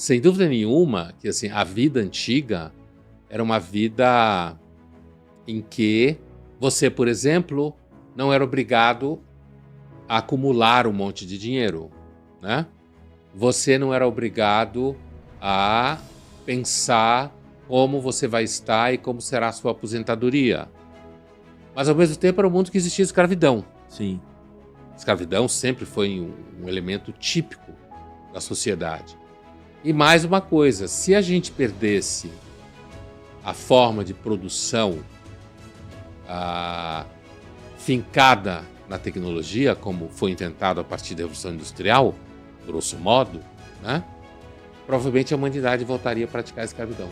sem dúvida nenhuma que assim, a vida antiga era uma vida em que você, por exemplo, não era obrigado a acumular um monte de dinheiro, né? Você não era obrigado a pensar como você vai estar e como será a sua aposentadoria. Mas, ao mesmo tempo, era um mundo que existia escravidão. Sim. Escravidão sempre foi um elemento típico da sociedade. E mais uma coisa, se a gente perdesse a forma de produção fincada na tecnologia, como foi inventado a partir da Revolução Industrial, grosso modo, né? Provavelmente a humanidade voltaria a praticar a escravidão.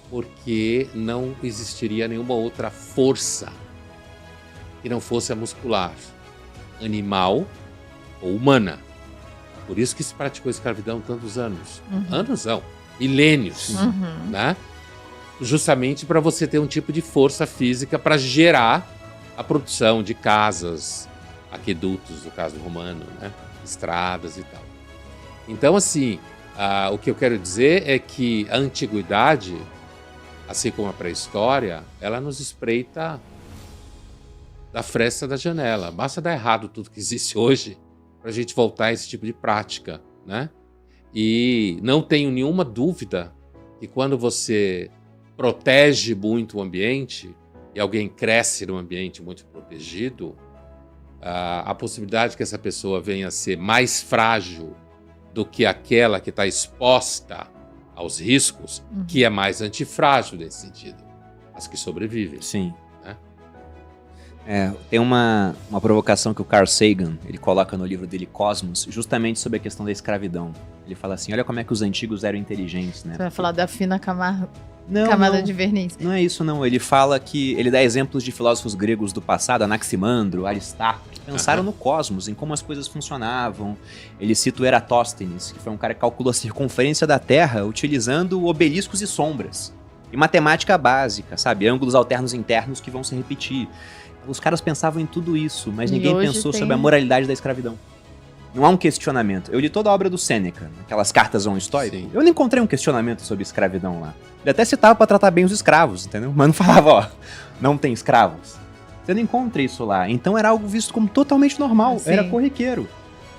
Porque não existiria nenhuma outra força que não fosse a muscular, animal ou humana. Por isso que se praticou a escravidão tantos anos. Anos não, milênios, né? Justamente para você ter um tipo de força física para gerar a produção de casas, aquedutos, no caso romano, né? Estradas e tal. Então, assim, o que eu quero dizer é que a antiguidade, assim como a pré-história, ela nos espreita da fresta da janela. Basta dar errado tudo que existe hoje para a gente voltar a esse tipo de prática, né? E não tenho nenhuma dúvida que quando você protege muito o ambiente e alguém cresce num ambiente muito protegido, a possibilidade que essa pessoa venha a ser mais frágil do que aquela que está exposta aos riscos, que é mais antifrágil nesse sentido, as que sobrevivem. Sim. Né? Tem uma provocação que o Carl Sagan ele coloca no livro dele Cosmos, justamente sobre a questão da escravidão. Ele fala assim, olha como é que os antigos eram inteligentes, né? Você vai falar da fina camada Não, de verniz. não é isso não, ele fala que, ele dá exemplos de filósofos gregos do passado, Anaximandro, Aristarco, que pensaram no cosmos, em como as coisas funcionavam. Ele cita o Eratóstenes, que foi um cara que calculou a circunferência da Terra utilizando obeliscos e sombras. E matemática básica, sabe? Ângulos alternos internos que vão se repetir. Os caras pensavam em tudo isso, mas ninguém pensou sobre a moralidade da escravidão. Não há um questionamento. Eu li toda a obra do Sêneca, aquelas cartas a um estoico. Sim. Eu não encontrei um questionamento sobre escravidão lá. Ele até citava pra tratar bem os escravos, entendeu? Mas não falava, ó, não tem escravos. Você não encontra isso lá. Então era algo visto como totalmente normal, Sim. era corriqueiro.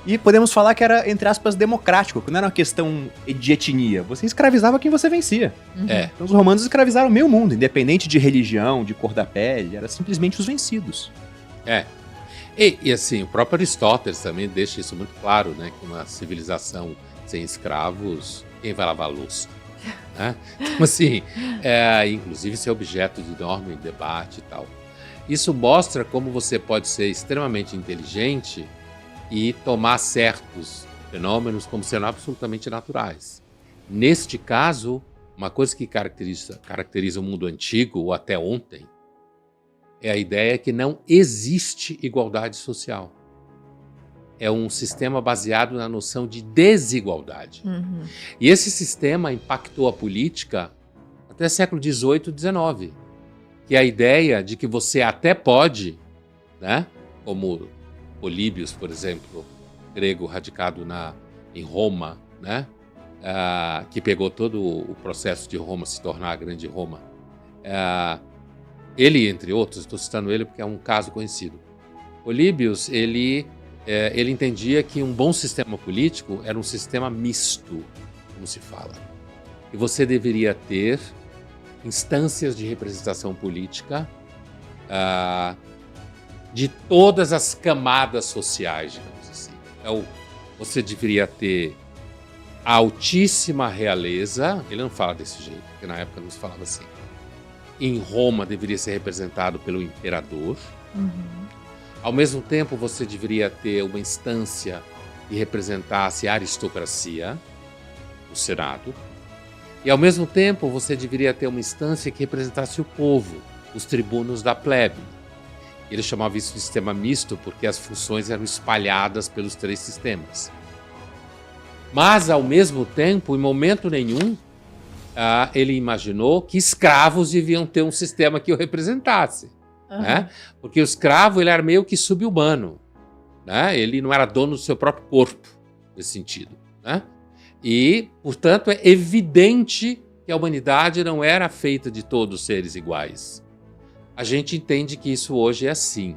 E podemos falar que era, entre aspas, democrático, que não era uma questão de etnia. Você escravizava quem você vencia. Então os romanos escravizaram meio mundo, independente de religião, de cor da pele, era simplesmente os vencidos. E assim, o próprio Aristóteles também deixa isso muito claro, né? Que uma civilização sem escravos, quem vai lavar a louça? Né? Então, assim, inclusive isso é objeto de enorme debate e tal. Isso mostra como você pode ser extremamente inteligente e tomar certos fenômenos como sendo absolutamente naturais. Neste caso, uma coisa que caracteriza o mundo antigo, ou até ontem, é a ideia que não existe igualdade social. É um sistema baseado na noção de desigualdade. E esse sistema impactou a política até século XVIII e XIX. Que é a ideia de que você até pode, né, como Políbios, por exemplo, grego radicado em Roma, né, que pegou todo o processo de Roma se tornar a grande Roma. Ele, entre outros, estou citando ele porque é um caso conhecido. Políbios, ele entendia que um bom sistema político era um sistema misto, como se fala. E você deveria ter instâncias de representação política de todas as camadas sociais, digamos assim. Então, você deveria ter a altíssima realeza, ele não fala desse jeito, porque na época não se falava assim. Em Roma deveria ser representado pelo imperador. Ao mesmo tempo, você deveria ter uma instância que representasse a aristocracia, o Senado. E ao mesmo tempo, você deveria ter uma instância que representasse o povo, os tribunos da plebe. Ele chamava isso de sistema misto porque as funções eram espalhadas pelos três sistemas. Mas, ao mesmo tempo, em momento nenhum, ele imaginou que escravos deviam ter um sistema que o representasse. Né? Porque o escravo ele era meio que sub-humano. Né? Ele não era dono do seu próprio corpo, nesse sentido. Né? E, portanto, é evidente que a humanidade não era feita de todos seres iguais. A gente entende que isso hoje é assim.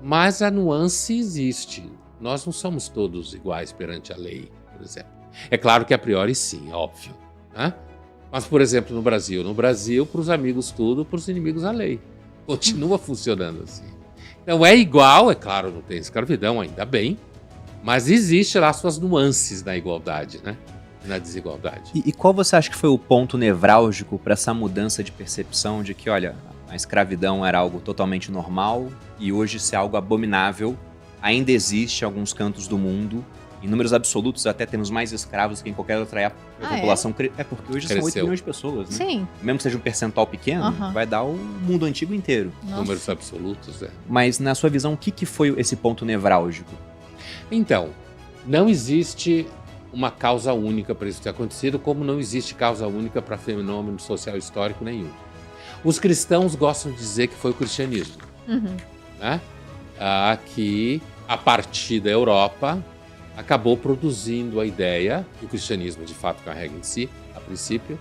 Mas a nuance existe. Nós não somos todos iguais perante a lei, por exemplo. É claro que a priori sim, óbvio, né? Mas, por exemplo, no Brasil, para os amigos tudo, para os inimigos a lei. Continua funcionando assim. Então é igual, é claro, não tem escravidão, ainda bem, mas existe lá suas nuances na igualdade, né? Na desigualdade. E qual você acha que foi o ponto nevrálgico para essa mudança de percepção de que, olha, a escravidão era algo totalmente normal e hoje isso é algo abominável, ainda existe em alguns cantos do mundo, em números absolutos até temos mais escravos que em qualquer outra época. A população é porque hoje Cresceu. são 8 milhões de pessoas, né? Sim. Mesmo que seja um percentual pequeno, vai dar o mundo antigo inteiro. Nossa. Números absolutos, é. Mas na sua visão, o que foi esse ponto nevrálgico? Então, não existe uma causa única para isso ter acontecido, como não existe causa única para fenômeno social histórico nenhum. Os cristãos gostam de dizer que foi o cristianismo, né? Que a partir da Europa acabou produzindo a ideia, que o cristianismo de fato carrega em si, a princípio,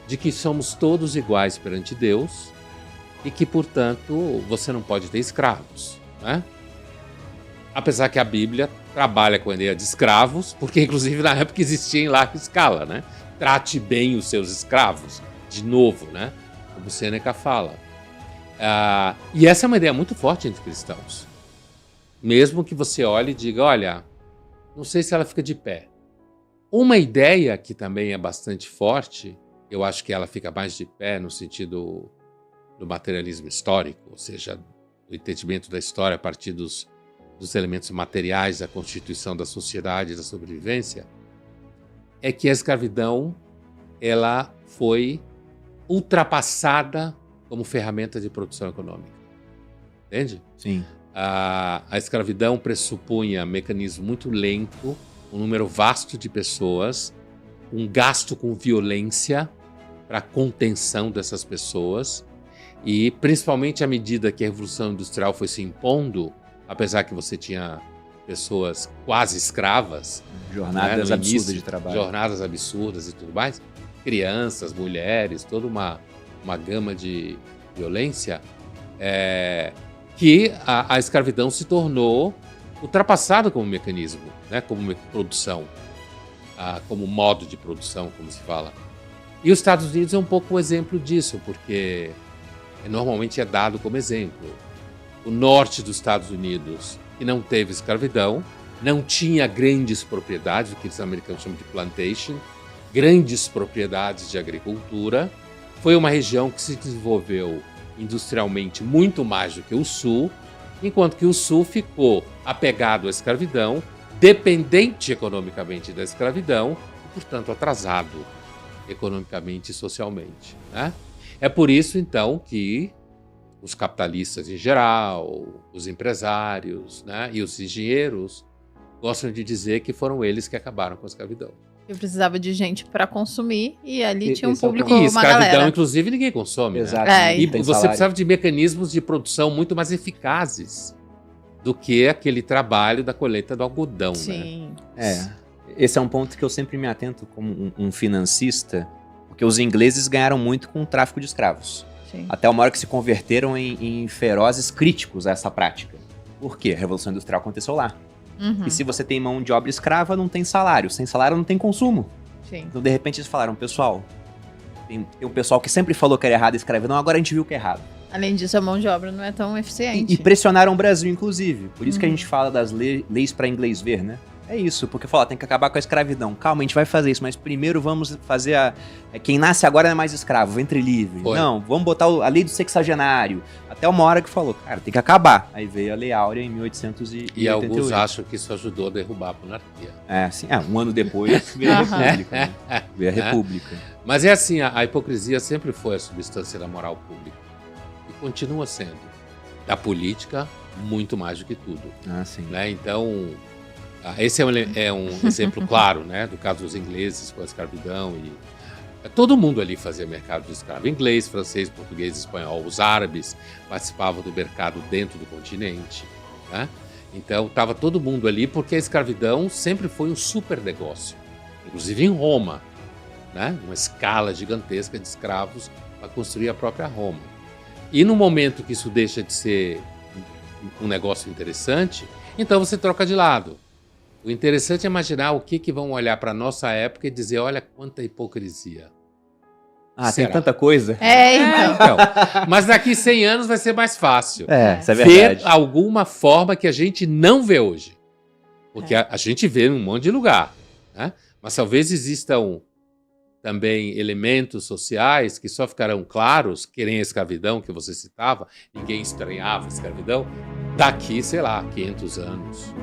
de que somos todos iguais perante Deus e que, portanto, você não pode ter escravos, né? Apesar que a Bíblia trabalha com a ideia de escravos, porque inclusive na época existia em larga escala, né? Trate bem os seus escravos, de novo, né? Como Sêneca fala. E essa é uma ideia muito forte entre cristãos. Mesmo que você olhe e diga, olha, não sei se ela fica de pé. Uma ideia que também é bastante forte, eu acho que ela fica mais de pé no sentido do materialismo histórico, ou seja, do entendimento da história a partir dos elementos materiais da constituição da sociedade e da sobrevivência, é que a escravidão ela foi ultrapassada como ferramenta de produção econômica. Entende? Sim. A escravidão pressupunha mecanismo muito lento, um número vasto de pessoas, um gasto com violência para a contenção dessas pessoas e, principalmente à medida que a Revolução Industrial foi se impondo, apesar que você tinha pessoas quase escravas, jornadas absurdas de trabalho. Jornadas absurdas e tudo mais, crianças, mulheres, toda uma gama de violência, que a escravidão se tornou ultrapassada como mecanismo, né, como produção, como modo de produção, como se fala. E os Estados Unidos é um pouco um exemplo disso, porque normalmente é dado como exemplo. O norte dos Estados Unidos, que não teve escravidão, não tinha grandes propriedades, o que os americanos chamam de plantation, grandes propriedades de agricultura. Foi uma região que se desenvolveu industrialmente muito mais do que o sul, enquanto que o sul ficou apegado à escravidão, dependente economicamente da escravidão e, portanto, atrasado economicamente e socialmente, né? É por isso, então, que os capitalistas em geral, os empresários, né, e os engenheiros gostam de dizer que foram eles que acabaram com a escravidão. Eu precisava de gente para consumir e ali tinha um Exatamente. público, E uma escravidão, galera. inclusive, ninguém consome. Exato. Né? E Tem você salário. precisava de mecanismos de produção muito mais eficazes do que aquele trabalho da colheita do algodão. Né? Sim. Esse é um ponto que eu sempre me atento como um financista, porque os ingleses ganharam muito com o tráfico de escravos. Sim. Até uma hora que se converteram em ferozes críticos a essa prática. Por quê? A Revolução Industrial aconteceu lá. E se você tem mão de obra escrava, não tem salário. Sem salário, não tem consumo. Sim. Então, de repente, eles falaram, pessoal, tem um pessoal que sempre falou que era errado a escravidão, agora a gente viu que é errado. Além disso, a mão de obra não é tão eficiente. E pressionaram o Brasil, inclusive. Por isso que a gente fala das leis para inglês ver, né? É isso, porque fala, tem que acabar com a escravidão. Calma, a gente vai fazer isso, mas primeiro vamos fazer quem nasce agora não é mais escravo, ventre livre. Foi. Não, vamos botar a lei do sexagenário. Até uma hora que falou, cara, tem que acabar. Aí veio a Lei Áurea em 1888. E alguns acham que isso ajudou a derrubar a monarquia. Assim, um ano depois veio a República. Né? Veio a República. Mas é assim, a hipocrisia sempre foi a substância da moral pública. E continua sendo. Da política, muito mais do que tudo. Sim. Né? Então, esse é um exemplo claro, né, do caso dos ingleses com a escravidão. Todo mundo ali fazia mercado de escravo. Inglês, francês, português, espanhol. Os árabes participavam do mercado dentro do continente. Né? Então, estava todo mundo ali porque a escravidão sempre foi um super negócio inclusive em Roma, né? Uma escala gigantesca de escravos para construir a própria Roma. E no momento que isso deixa de ser um negócio interessante, então você troca de lado. O interessante é imaginar o que vão olhar para a nossa época e dizer, olha quanta hipocrisia. Ah, Será? tem tanta coisa. Então. Então, mas daqui 100 anos vai ser mais fácil. Isso é Ver verdade. alguma forma que a gente não vê hoje. Porque a gente vê em um monte de lugar, né? Mas talvez existam também elementos sociais que só ficarão claros, que nem a escravidão que você citava, ninguém estranhava a escravidão, daqui, sei lá, 500 anos.